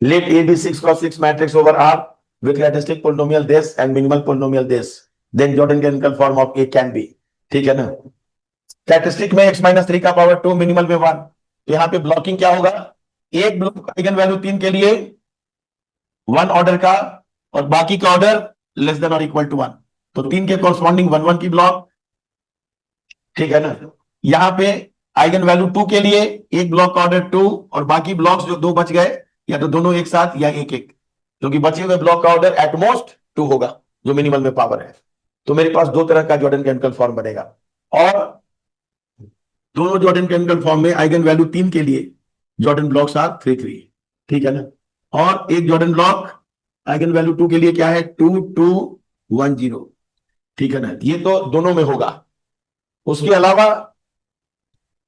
Let A be 6 cross 6 matrix over R with characteristic polynomial this and minimal polynomial this. Then Jordan canonical form of A can be. ठीक है ना? Characteristic में x minus 3 का power 2, minimal में 1. तो यहाँ पे blocking क्या होगा? एक ब्लॉक आइगन वैल्यू 3 के लिए 1 ऑर्डर का और बाकी का ऑर्डर लेस देन और इक्वल टू 1. तो 3 के कॉरस्पॉन्डिंग 1 1 की ब्लॉक. ठीक है ना? यहाँ पे आइगन वैल्यू 2 के लिए एक ब्लॉक का ऑर्डर 2 और बाकी ब्लॉक्स जो दो बच गए या तो दोनों एक साथ या एक एक, क्योंकि बचे हुए ब्लॉक का ऑर्डर एटमोस्ट 2 होगा जो मिनिमल में पावर है. तो मेरे पास दो तरह का जॉर्डन कैनोनिकल फॉर्म बनेगा और दोनों जॉर्डन कैनोनिकल फॉर्म में आइगन वैल्यू 3 के लिए जॉर्डन ब्लॉक्स आर 3 3. ठीक है ना? और एक जॉर्डन ब्लॉक आइगन वैल्यू 2 के लिए क्या है? 2 2 1 0. ठीक है ना? ये तो दोनों में होगा. उसके अलावा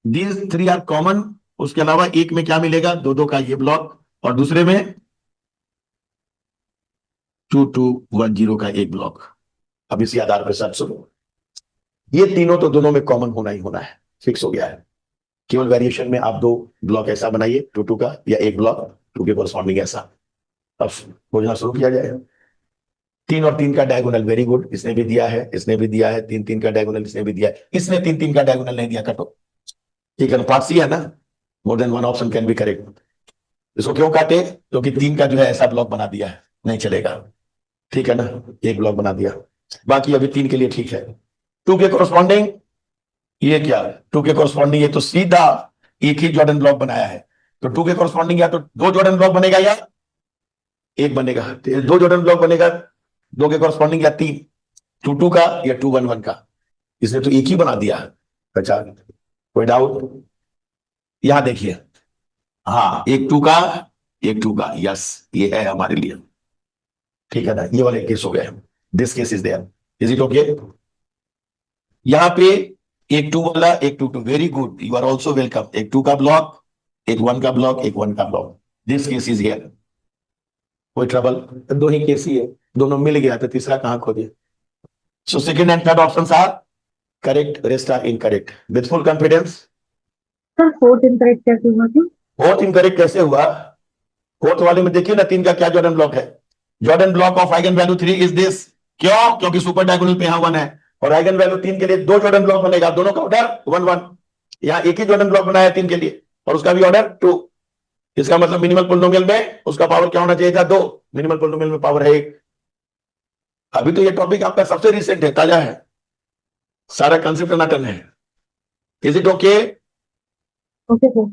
दीज 3 आर कॉमन. उसके अलावा एक में क्या मिलेगा? 2 2 का ये ब्लॉक और दूसरे में 2 2 1 0 का एक ब्लॉक. अब इसी आधार पर सब सुनो, ये तीनों तो दोनों में कॉमन होना ही होना है, फिक्स हो गया है. केवल वेरिएशन में आप दो ब्लॉक ऐसा बनाइए 2 2 का या एक ब्लॉक 2 के कॉरस्पॉन्डिंग ऐसा. अब खोजना शुरू किया जाएगा. 3 और 3 का डायगोनल वेरी गुड, इसने भी दिया है, इसने भी दिया है. 3 3 का डायगोनल इसने भी दिया है, इसने 3 3 का डायगोनल नहीं दिया. कटो. ठीक है, पास ही है ना? More than one option can be correct. इसको क्यों काटे? क्योंकि 3 का जो है ऐसा ब्लॉक बना दिया है, नहीं चलेगा. ठीक है ना? एक ब्लॉक बना दिया. बाकी अभी 3 के लिए ठीक है. 2 के कॉरस्पॉन्डिंग ये क्या? 2 के कॉरस्पॉन्डिंग ये तो सीधा एक ही जॉर्डन ब्लॉक बनाया है. तो 2 के कॉरस्पॉन्डिंग या तो 2 जॉर्डन ब्लॉक बनेगा या एक बनेगा. तो 2 जॉर्डन ब्लॉक बनेगा 2 के कॉरस्पॉन्डिंग या 3, 2 2 का या 2 1 1 का. इसने तो एक ही बना दिया. अच्छा, कोई डाउट? यहां देखिए, हाँ, एक 2 का एक 2 का. यस, ये है हमारे लिए. ठीक है ना? ये वाले केस हो गए. This case is there. Is it okay? यहां पे एक 2 वाला एक 2 2. Very good, you are also welcome. एक 2 का ब्लॉक, एक 1 का ब्लॉक, एक 1 का block. This case is here. कोई ट्रबल? दो ही केस ही है, दोनों मिल गया तो तीसरा कहां खोजे? So second and third options are correct, rest are incorrect. With full confidence. Sir fourth incorrect कैसे हुआ था? फोर्थ इनकरेक्ट कैसे हुआ? फोर्थ वाले में देखिए ना 3 का क्या जॉर्डन ब्लॉक है. Jordan block of eigen value 3 is this. क्यों? क्योंकि सुपर डायगोनल पे यहां 1 है और आइगन वैल्यू 3 के लिए 2 जॉर्डन ब्लॉक बनेगा, दोनों का ऑर्डर 1 1. यहां एक ही जॉर्डन ब्लॉक बनाया 3 के लिए और उसका भी ऑर्डर 2. इसका मतलब मिनिमल पोलिनोमियल में उसका पावर क्या होना चाहिए था? 2. मिनिमल पोलिनोमियल में पावर है 1. अभी तो ये टॉपिक आपका सबसे रिसेंट है, ताजा है, सारा कंसेप्ट नाटन है. Is it okay? Okay sir.